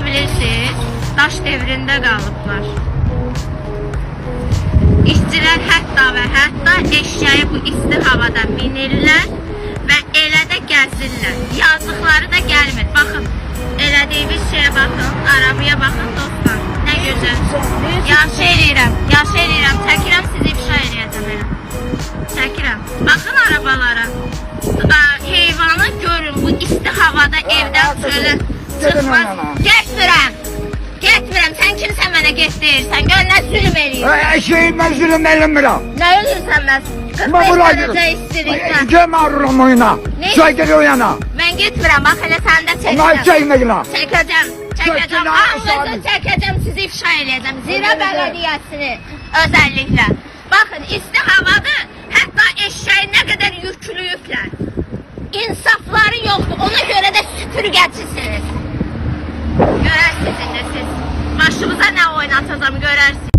bilirsiniz, daş devrində qalıblar. İşçilər hətta və hətta eşyaya bu isti havada minirlər və elə də gəzirlər. Yazdıqları da gəlmir. Baxın, elədiyimiz şeyə baxın, arabaya baxın dostlar. Nə gözəl. Yaxşı eləyirəm, çəkirəm, sizi ifşa eləyəcəm elə. Çəkirəm. Baxın arabalara. Heyvanı görün, bu isti havada evdən şöyle çıxmaz. Getmirəm, sən kimsən mənə get deyirsən, gör nə zülüm eləyirsən. Eşeğin ben zulüm elmirəm. Nə ölürsən mən? 45 dərəcə istilikdən. Gelme arıyorum oyuna. Ne? Şey geliyor yana. Mən getmirəm, bax elə səni də Onlar çəkəcəm. çekmediler. Çəkəcəm, hamınızı çəkəcəm, sizi ifşa eləyəcəm. Zira bələdiyyəsini özəlliklə. Baxın, isti havadır, hətta eşyəyi nə qədər yüklüyüblər. İnsafları yoxdur, ona görə də süpürgəçisiniz. Görərsiniz indi siz. Başımıza nə oynatacağım görərsiniz.